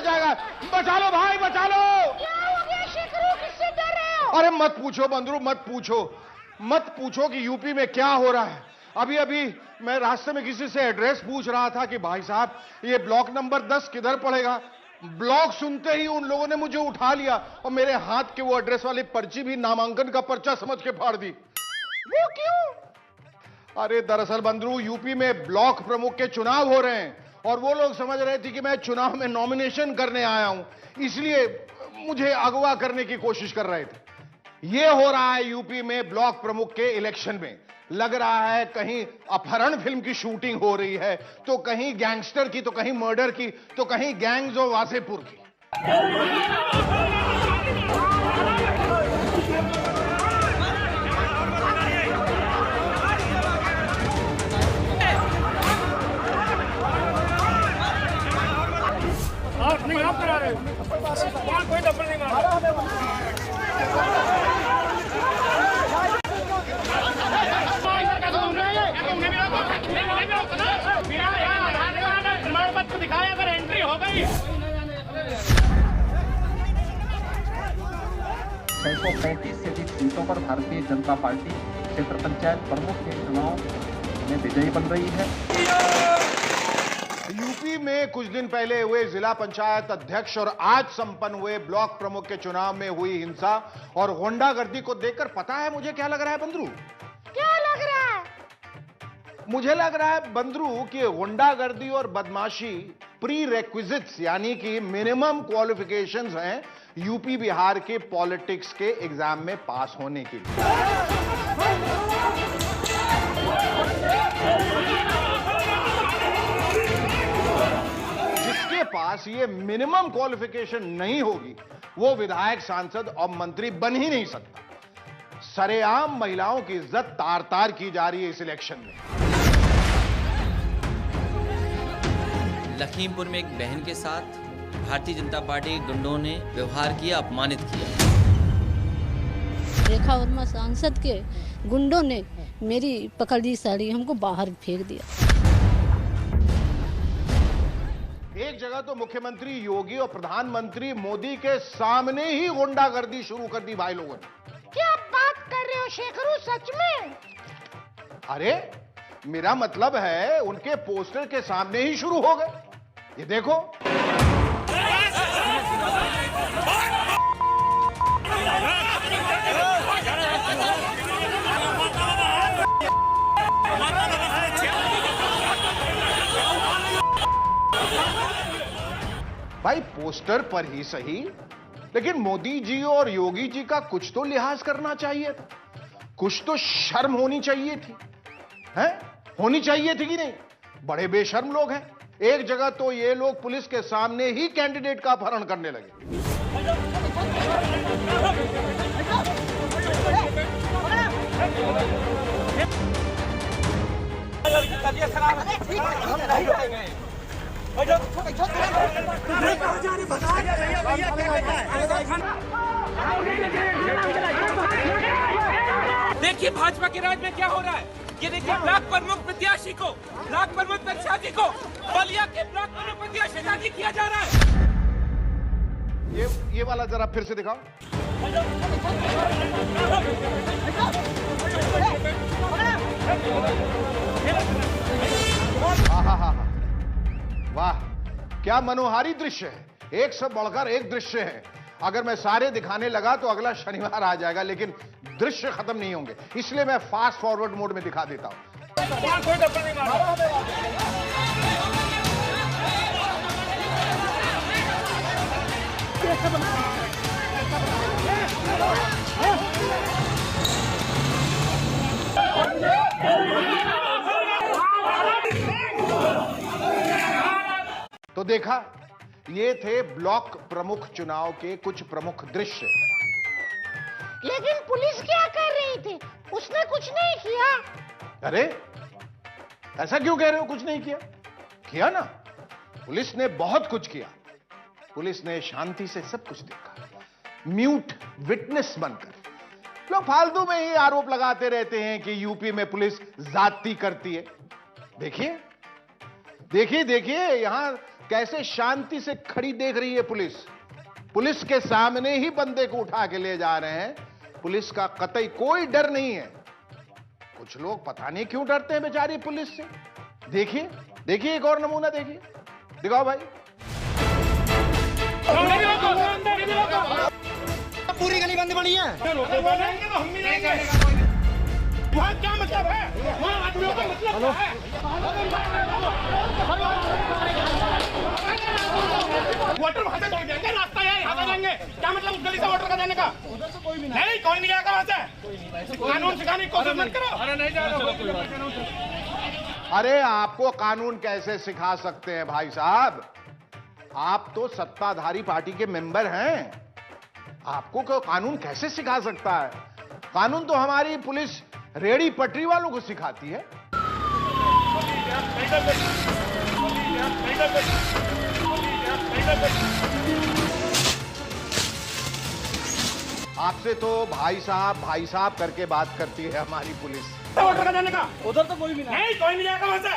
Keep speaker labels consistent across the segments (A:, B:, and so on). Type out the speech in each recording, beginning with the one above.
A: जाएगा। बचा लो भाई, बचा लो।
B: क्या हो गया शेखरू, किससे डर रहे हो?
A: अरे मत पूछो बंदरू, मत पूछो कि यूपी में क्या हो रहा है। अभी अभी मैं रास्ते में किसी से एड्रेस पूछ रहा था कि भाई साहब ये ब्लॉक नंबर 10 किधर पड़ेगा। ब्लॉक सुनते ही उन लोगों ने मुझे उठा लिया और मेरे हाथ के वो एड्रेस वाली पर्ची भी नामांकन का पर्चा समझ के फाड़ दी।
B: वो क्यों?
A: अरे दरअसल बंदरू, यूपी में ब्लॉक प्रमुख के चुनाव हो रहे हैं और वो लोग समझ रहे थे कि मैं चुनाव में नॉमिनेशन करने आया हूं, इसलिए मुझे अगवा करने की कोशिश कर रहे थे। ये हो रहा है यूपी में ब्लॉक प्रमुख के इलेक्शन में। लग रहा है कहीं अपहरण फिल्म की शूटिंग हो रही है, तो कहीं गैंगस्टर की, तो कहीं मर्डर की, तो कहीं गैंग्स ऑफ वासेपुर की।
C: नहीं आप करा रहे हो, कोई डबल नहीं मारा। दिखाया अगर एंट्री हो गई।
D: 635 से अधिक सीटों पर भारतीय जनता पार्टी क्षेत्र पंचायत प्रमुख के चुनाव में विजयी बन रही है।
A: यूपी में कुछ दिन पहले हुए जिला पंचायत अध्यक्ष और आज संपन्न हुए ब्लॉक प्रमुख के चुनाव में हुई हिंसा और गुंडागर्दी को देखकर पता है मुझे क्या लग रहा है बंदरू?
B: क्या लग रहा है?
A: मुझे लग रहा है बंदरू कि गुंडागर्दी और बदमाशी प्री रेक्विजिट्स यानी कि मिनिमम क्वालिफिकेशंस हैं यूपी बिहार के पॉलिटिक्स के एग्जाम में पास होने के लिए। जिसके पास ये मिनिमम क्वालिफिकेशन नहीं होगी वो विधायक, सांसद और मंत्री बन ही नहीं सकता। सरेआम महिलाओं की इज्जत तार तार की जा रही है इस इलेक्शन में।
E: लखीमपुर में एक बहन के साथ भारतीय जनता पार्टी के गुंडों ने व्यवहार किया, अपमानित किया।
F: रेखा वर्मा सांसद के गुंडों ने मेरी पकड़ी साड़ी हमको बाहर फेंक दिया।
A: एक जगह तो मुख्यमंत्री योगी और प्रधानमंत्री मोदी के सामने ही गुंडागर्दी शुरू कर दी भाई लोगों ने।
B: क्या बात कर रहे हो शेखरू, सच में?
A: अरे मेरा मतलब है उनके पोस्टर के सामने ही शुरू हो गए। ये देखो, भाई पोस्टर पर ही सही, लेकिन मोदी जी और योगी जी का कुछ तो लिहाज करना चाहिए था, कुछ तो शर्म होनी चाहिए थी, हैं? होनी चाहिए थी कि नहीं? बड़े बेशर्म लोग हैं। एक जगह तो ये लोग पुलिस के सामने ही कैंडिडेट का अपहरण करने लगे।
C: देखिए भाजपा के राज में क्या हो रहा है। ये देखिए ब्लॉक प्रमुख प्रत्याशी को, ब्लॉक प्रमुख प्रत्याशी को बलिया के ब्लॉक प्रमुख प्रत्याशी शादी किया जा रहा है।
A: ये वाला जरा फिर से दिखाओ। वाह, क्या मनोहारी दृश्य है। एक से बढ़कर एक दृश्य है। अगर मैं सारे दिखाने लगा तो अगला शनिवार आ जाएगा, लेकिन दृश्य खत्म नहीं होंगे, इसलिए मैं फास्ट फॉरवर्ड मोड में दिखा देता हूं। तो देखा, ये थे ब्लॉक प्रमुख चुनाव के कुछ प्रमुख दृश्य।
B: लेकिन पुलिस क्या कर रही थी? उसने कुछ नहीं किया।
A: अरे ऐसा क्यों कह रहे हो? कुछ नहीं किया? किया ना, पुलिस ने बहुत कुछ किया। पुलिस ने शांति से सब कुछ देखा, म्यूट विटनेस बनकर। लोग फालतू में ही आरोप लगाते रहते हैं कि यूपी में पुलिस जाती करती है। देखिए देखिए देखिए, यहां कैसे शांति से खड़ी देख रही है पुलिस। पुलिस के सामने ही बंदे को उठा के ले जा रहे हैं। पुलिस का कतई कोई डर नहीं है। कुछ लोग पता नहीं क्यों डरते हैं बेचारी पुलिस से। देखिए देखिए, एक और नमूना देखिए, दिखाओ भाई।
G: पूरी गली बंद पड़ी है। वहाँ क्या मतलब है? वहाँ आदमियों का मतलब है। वोटर वहाँ से तोड़ देंगे, रास्ता है यहाँ से देंगे। क्या मतलब उस गली से वोटर का देने का? नहीं, कोई नहीं आएगा वहाँ से। कानून सिखाने की कोशिश मत करो। अरे नहीं जा रहा।
A: अरे आपको कानून कैसे सिखा सकते हैं भाई साहब? आप तो सत्ताधारी पार्टी के मेंबर हैं। आपको कानून कैसे सिखा सकता है? कानून तो हमारी पुलिस रेड़ी पटरी वालों को सिखाती है। आपसे तो भाई साहब करके बात करती है हमारी पुलिस।
G: वोटर का देने का उधर तो कोई भी नहीं, कोई नहीं जाएगा वहाँ से।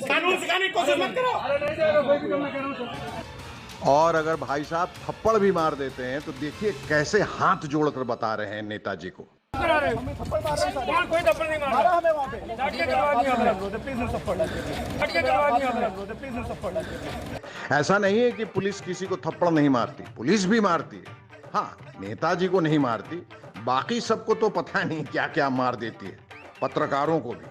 G: कानून सिखाने की कोशिश मत करो। अरे नहीं जाएगा कोई भी, मैं कह रहा हूँ।
A: और अगर भाई साहब थप्पड़ भी मार देते हैं तो देखिए कैसे हाथ जोड़कर बता रहे हैं नेताजी को।
G: कोई थप्पड़ नहीं मारा हमें वहाँ पे।
A: ऐसा नहीं है कि पुलिस किसी को थप्पड़ नहीं मारती, पुलिस भी मारती है। हाँ, नेताजी को नहीं मारती, बाकी सबको तो पता नहीं क्या क्या मार देती है, पत्रकारों को भी।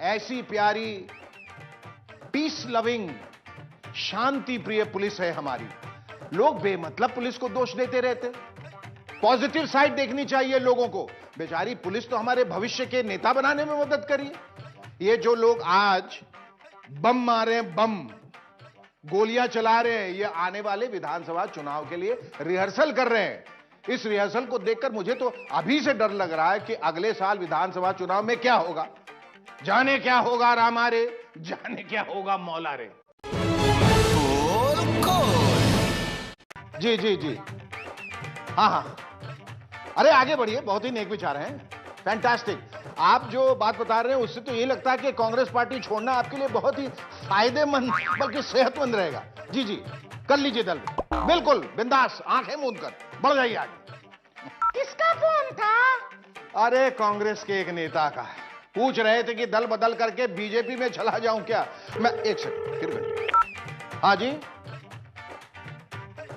A: ऐसी प्यारी पीस लविंग शांति प्रिय पुलिस है हमारी। लोग बेमतलब पुलिस को दोष देते रहते। पॉजिटिव साइड देखनी चाहिए लोगों को। बेचारी पुलिस तो हमारे भविष्य के नेता बनाने में मदद करी है। ये जो लोग आज बम मारे, बम गोलियां चला रहे हैं, ये आने वाले विधानसभा चुनाव के लिए रिहर्सल कर रहे हैं। इस रिहर्सल को देखकर मुझे तो अभी से डर लग रहा है कि अगले साल विधानसभा चुनाव में क्या होगा। जाने क्या होगा रामा रे, जाने क्या होगा मौला रे। जी जी जी, हाँ हाँ, अरे आगे बढ़िए, बहुत ही नेक विचार हैं, फैंटास्टिक। आप जो बात बता रहे हैं उससे तो ये लगता है कि कांग्रेस पार्टी छोड़ना आपके लिए बहुत ही फायदेमंद बल्कि सेहतमंद रहेगा। जी जी, कर लीजिए दल, बिल्कुल बिंदास, आंखें मूंद कर बढ़ जाइए आगे।
B: किसका फोन था?
A: अरे कांग्रेस के एक नेता का। पूछ रहे थे कि दल बदल करके बीजेपी में चला जाऊं क्या। मैं एक सेकंड फिर गए। हाँ जी,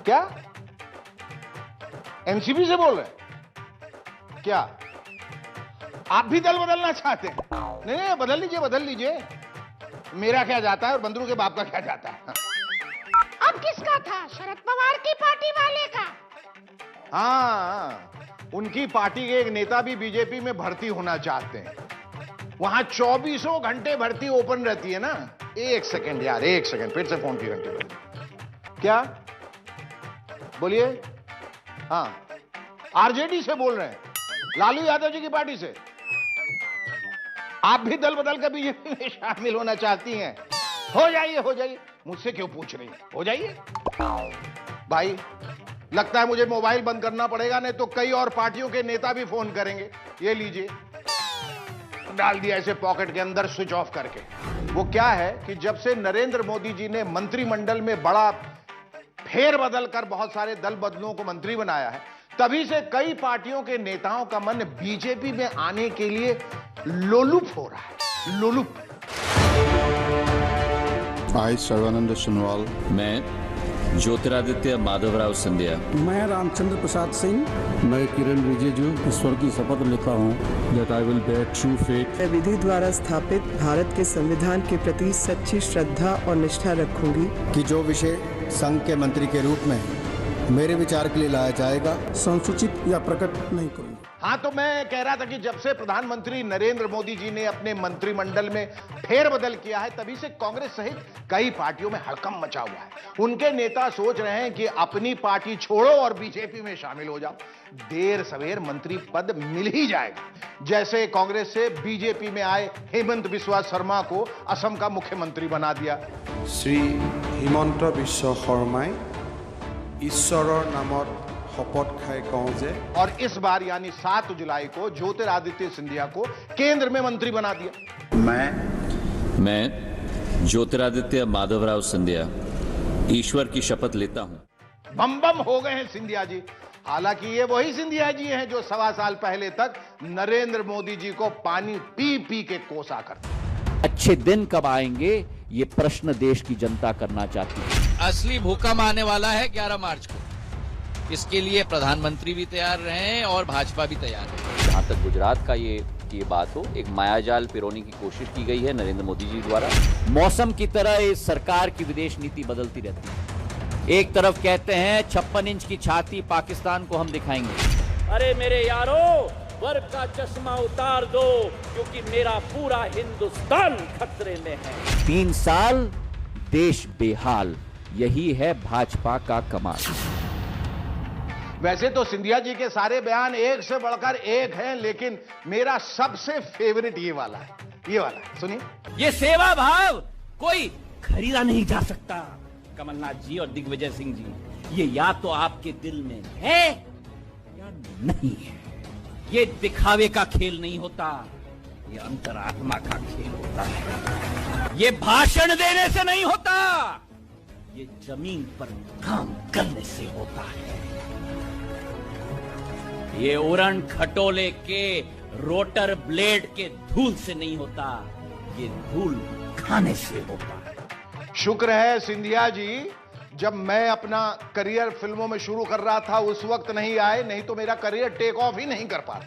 A: क्या एनसीपी से बोल रहे? क्या आप भी दल बदलना चाहते हैं? नहीं नहीं, बदल लीजिए। मेरा क्या जाता है और बंदरू के बाप का क्या जाता है।
B: अब किसका था? शरद पवार की पार्टी वाले का?
A: हाँ, उनकी पार्टी के एक नेता भी बीजेपी में भर्ती होना चाहते हैं। वहां 24 घंटे भर्ती ओपन रहती है ना। एक सेकंड यार, एक सेकंड, फिर से फोन की घंटी। क्या बोलिए? हाँ, आरजेडी से बोल रहे हैं, लालू यादव जी की पार्टी से। आप भी दल बदल कर बीजेपी में शामिल होना चाहती हैं? हो जाइए। मुझसे क्यों पूछ रही है? हो जाइए भाई। लगता है मुझे मोबाइल बंद करना पड़ेगा, नहीं तो कई और पार्टियों के नेता भी फोन करेंगे। ये लीजिए, डाल दिया इसे पॉकेट के अंदर स्विच ऑफ करके। वो क्या है कि जब से नरेंद्र मोदी जी ने मंत्रिमंडल में बड़ा फेरबदल कर बहुत सारे दल बदलों को मंत्री बनाया है, तभी से कई पार्टियों के नेताओं का मन बीजेपी में आने के लिए लोलुप हो रहा है। लोलुप।
H: आई सर्वानंद सोनोवाल।
I: मैं ज्योतिरादित्य माधवराव सिंधिया।
J: मैं रामचंद्र प्रसाद सिंह।
H: मैं किरण रिजिजू ईश्वर की शपथ लेता हूँ that I will bear true faith।
K: मैं विधि द्वारा स्थापित भारत के संविधान के प्रति सच्ची श्रद्धा और निष्ठा रखूंगी
J: कि जो विषय संघ के मंत्री के रूप में मेरे विचार के लिए लाया जाएगा संसूचित या प्रकट नहीं करूंगा।
A: हाँ, तो मैं कह रहा था कि जब से प्रधानमंत्री नरेंद्र मोदी जी ने अपने मंत्रिमंडल में फेरबदल किया है, तभी से कांग्रेस सहित कई पार्टियों में हड़कंप मचा हुआ है। उनके नेता सोच रहे हैं कि अपनी पार्टी छोड़ो और बीजेपी में शामिल हो जाओ। देर सवेर मंत्री पद मिल ही जाएगा। जैसे कांग्रेस से बीजेपी में आए हेमंत बिस्वा शर्मा को असम का मुख्यमंत्री बना दिया।
L: श्री हिमंत बिस्व शर्माई ईश्वरर नामत
J: शपथ खाए कहूँ जे
A: और इस बार यानी 7 जुलाई को ज्योतिरादित्य सिंधिया को केंद्र में मंत्री बना दिया।
I: मैं ज्योतिरादित्य माधवराव सिंधिया ईश्वर की शपथ लेता हूं।
A: बम बम हो गए हैं सिंधिया जी। हालांकि ये वही सिंधिया जी हैं जो 1.25 साल पहले तक नरेंद्र मोदी जी को पानी पी पी के कोसा करते।
L: अच्छे दिन कब आएंगे ये प्रश्न देश की जनता करना चाहती है।
M: असली भूकंप आने वाला है 11 मार्च को। इसके लिए प्रधानमंत्री भी तैयार रहे और भाजपा भी तैयार है।
L: जहां तक गुजरात का ये बात हो, एक मायाजाल पिरोने की कोशिश की गई है नरेंद्र मोदी जी द्वारा। मौसम की तरह इस सरकार की विदेश नीति बदलती रहती है। एक तरफ कहते हैं 56 इंच की छाती पाकिस्तान को हम दिखाएंगे।
N: अरे मेरे यारों, वर्ग का चश्मा उतार दो क्योंकि मेरा पूरा हिंदुस्तान खतरे में है।
L: 3 साल देश बेहाल, यही है भाजपा का कमाल।
A: वैसे तो सिंधिया जी के सारे बयान एक से बढ़कर एक हैं, लेकिन मेरा सबसे फेवरेट ये वाला है। ये वाला सुनिए।
N: ये सेवा भाव कोई खरीदा नहीं जा सकता। कमलनाथ जी और दिग्विजय सिंह जी, ये या तो आपके दिल में है या नहीं है। ये दिखावे का खेल नहीं होता, ये अंतरात्मा का खेल होता है। ये भाषण देने से नहीं होता, ये जमीन पर काम करने से होता है। ये उड़न खटोले के रोटर ब्लेड के धूल से नहीं होता, ये धूल खाने से होता है।
A: शुक्र है सिंधिया जी, जब मैं अपना करियर फिल्मों में शुरू कर रहा था उस वक्त नहीं आए, नहीं तो मेरा करियर टेक ऑफ ही नहीं कर पाता,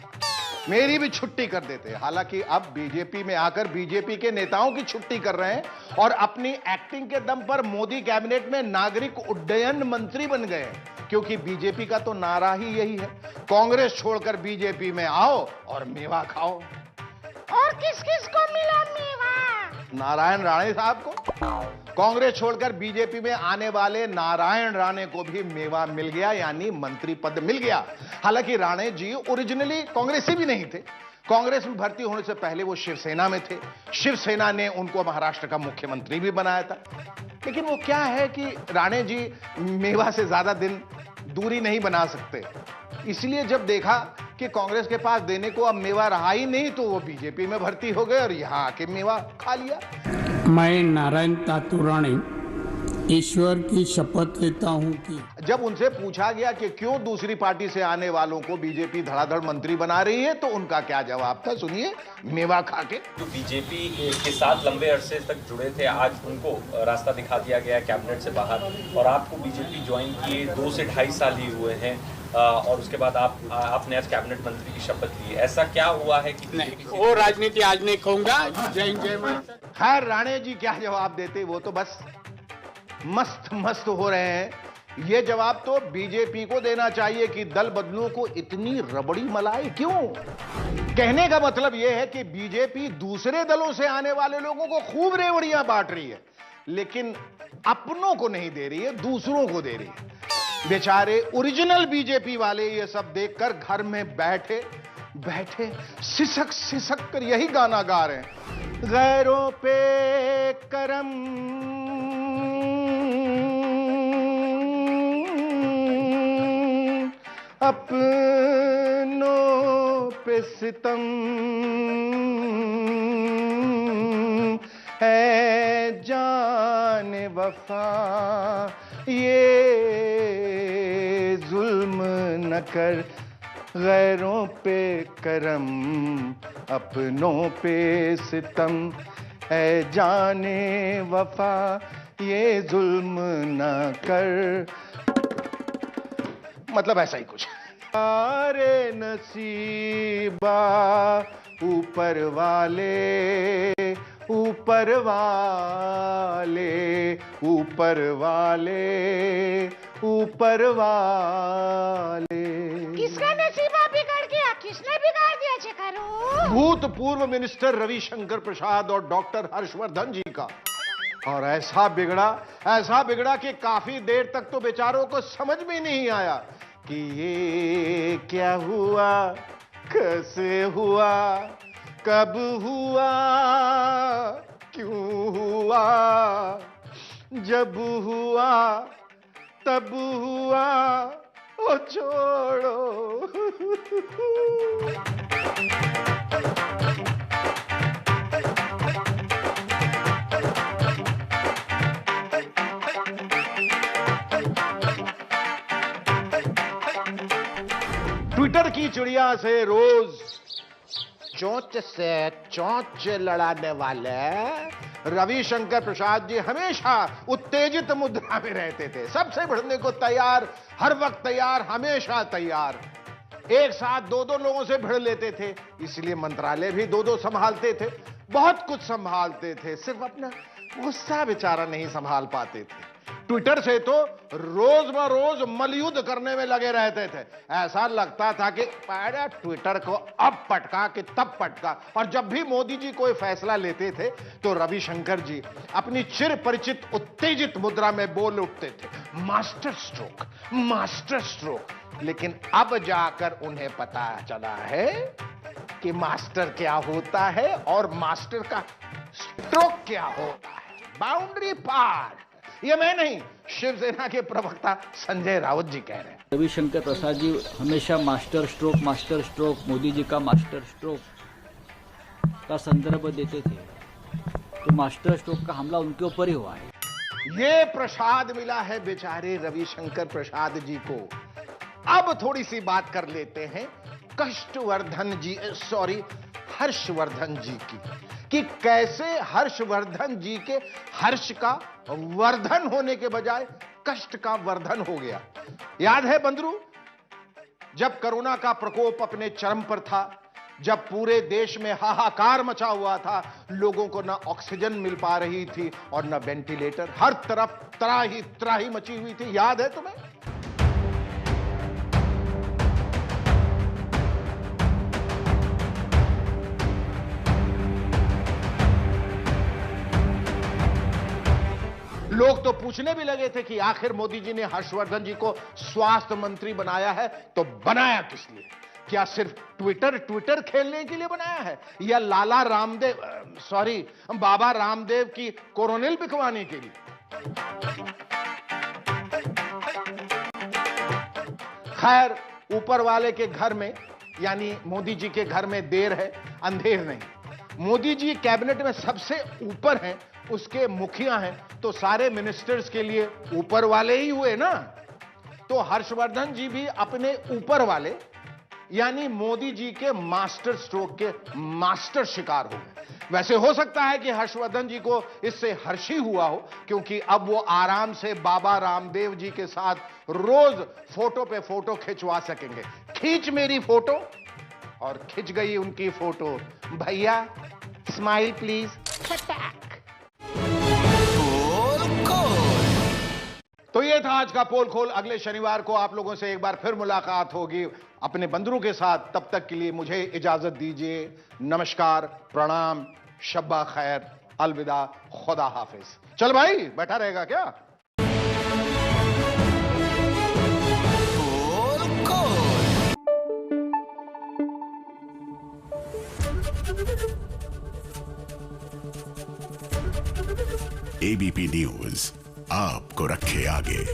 A: मेरी भी छुट्टी कर देते। हालांकि अब बीजेपी में आकर बीजेपी के नेताओं की छुट्टी कर रहे हैं और अपनी एक्टिंग के दम पर मोदी कैबिनेट में नागरिक उड्डयन मंत्री बन गए, क्योंकि बीजेपी का तो नारा ही यही है, कांग्रेस छोड़कर बीजेपी में आओ और मेवा खाओ।
B: और किस किस को मिला मेवा?
A: नारायण राणे साहब को। कांग्रेस छोड़कर बीजेपी में आने वाले नारायण राणे को भी मेवा मिल गया, यानी मंत्री पद मिल गया। हालांकि राणे जी ओरिजिनली कांग्रेसी भी नहीं थे। कांग्रेस में भर्ती होने से पहले वो शिवसेना में थे। शिवसेना ने उनको महाराष्ट्र का मुख्यमंत्री भी बनाया था। लेकिन वो क्या है कि राणे जी मेवा से ज्यादा दिन दूरी नहीं बना सकते, इसलिए जब देखा कि कांग्रेस के पास देने को अब मेवा रहा ही नहीं, तो वो बीजेपी में भर्ती हो गए और यहां आके मेवा खा लिया।
H: मैं नारायण तातुराणी ईश्वर की शपथ लेता हूं कि
A: जब उनसे पूछा गया कि क्यों दूसरी पार्टी से आने वालों को बीजेपी धड़ाधड़ मंत्री बना रही है, तो उनका क्या जवाब था, सुनिए। मेवा खा के।
O: जो बीजेपी के साथ लंबे अरसे तक जुड़े थे, आज उनको रास्ता दिखा दिया गया कैबिनेट से बाहर, और आपको बीजेपी ज्वाइन किए 2 से 2.5 साल ही हुए हैं, और उसके बाद आपने आज कैबिनेट मंत्री की शपथ ली। ऐसा क्या हुआ है कि
H: नहीं, वो राजनीति आज नहीं कहूंगा। जय जय माता।
A: खैर राणे जी क्या जवाब देते, वो तो बस मस्त मस्त हो रहे हैं। ये जवाब तो बीजेपी को देना चाहिए कि दल बदलू को इतनी रबड़ी मलाई क्यों। कहने का मतलब यह है कि बीजेपी दूसरे दलों से आने वाले लोगों को खूब रेवड़ियां बांट रही है, लेकिन अपनों को नहीं दे रही है, दूसरों को दे रही है। बेचारे ओरिजिनल बीजेपी वाले ये सब देखकर घर में बैठे बैठे सिसक सिसक कर यही गाना गा रहे हैं। गैरों पे करम अपनों पे सितम है जाने वफा, ये जुल्म न कर। गैरों पे करम अपनों पे सितम है जाने वफा, ये जुल्म न कर। मतलब ऐसा ही कुछ। अरे नसीबा ऊपर वाले ऊपर वाले ऊपर वाले ऊपर वाले।
B: किसका नसीबा बिगड़ गया? किसने बिगाड़ दिया चेकारू?
A: भूतपूर्व मिनिस्टर रविशंकर प्रसाद और डॉक्टर हर्षवर्धन जी का। और ऐसा बिगड़ा कि काफी देर तक तो बेचारों को समझ में नहीं आया कि ये क्या हुआ, कैसे हुआ, कब हुआ, क्यों हुआ। जब हुआ तब हुआ ओ छोड़ो। ट्विटर की चिड़िया से रोज चोंच से चोंच लड़ाने वाले रविशंकर प्रसाद जी हमेशा उत्तेजित मुद्रा में रहते थे, सबसे भिड़ने को तैयार, हर वक्त तैयार, हमेशा तैयार। एक साथ दो दो लोगों से भिड़ लेते थे, इसलिए मंत्रालय भी दो दो संभालते थे, बहुत कुछ संभालते थे, सिर्फ अपना गुस्सा बेचारा नहीं संभाल पाते थे। ट्विटर से तो रोज ब रोज मलयुद्ध करने में लगे रहते थे। ऐसा लगता था कि अरे ट्विटर को अब पटका कि तब पटका। और जब भी मोदी जी कोई फैसला लेते थे तो रविशंकर जी अपनी चिर परिचित उत्तेजित मुद्रा में बोल उठते थे, मास्टर स्ट्रोक, मास्टर स्ट्रोक। लेकिन अब जाकर उन्हें पता चला है कि मास्टर क्या होता है और मास्टर का स्ट्रोक क्या होता है। बाउंड्री पार, ये मैं नहीं, शिवसेना के प्रवक्ता संजय राउत जी कह रहे हैं।
P: रविशंकर प्रसाद जी हमेशा मास्टर स्ट्रोक मोदी जी का मास्टर स्ट्रोक का संदर्भ देते थे, तो मास्टर स्ट्रोक का हमला उनके ऊपर ही हुआ है।
A: ये प्रसाद मिला है बेचारे रविशंकर प्रसाद जी को। अब थोड़ी सी बात कर लेते हैं कष्टवर्धन जी, सॉरी हर्षवर्धन जी की, कि कैसे हर्षवर्धन जी के हर्ष का वर्धन होने के बजाय कष्ट का वर्धन हो गया। याद है बंदरू, जब कोरोना का प्रकोप अपने चरम पर था, जब पूरे देश में हाहाकार मचा हुआ था, लोगों को ना ऑक्सीजन मिल पा रही थी और ना वेंटिलेटर, हर तरफ त्राही मची हुई थी, याद है तुम्हें? लोग तो पूछने भी लगे थे कि आखिर मोदी जी ने हर्षवर्धन जी को स्वास्थ्य मंत्री बनाया है तो बनाया किस लिए? क्या सिर्फ ट्विटर खेलने के लिए बनाया है, या लाला रामदेव सॉरी बाबा रामदेव की कोरोनिल बिकवाने के लिए? खैर, ऊपर वाले के घर में यानी मोदी जी के घर में देर है, अंधेर नहीं। मोदी जी कैबिनेट में सबसे ऊपर हैं, उसके मुखिया हैं, तो सारे मिनिस्टर्स के लिए ऊपर वाले ही हुए ना। तो हर्षवर्धन जी भी अपने ऊपर वाले यानी मोदी जी के मास्टर स्ट्रोक के मास्टर शिकार हो गए। वैसे हो सकता है कि हर्षवर्धन जी को इससे हर्ष ही हुआ हो, क्योंकि अब वो आराम से बाबा रामदेव जी के साथ रोज फोटो पे फोटो खिंचवा सकेंगे। खींच मेरी फोटो, और खिंच गई उनकी फोटो। भैया स्माइल प्लीज। तो ये था आज का पोल खोल। अगले शनिवार को आप लोगों से एक बार फिर मुलाकात होगी अपने बंदरों के साथ। तब तक के लिए मुझे इजाजत दीजिए। नमस्कार, प्रणाम, शब्बा खैर, अलविदा, खुदा हाफिज। चल भाई, बैठा रहेगा क्या?
Q: एबीपी न्यूज आपको रखे आगे।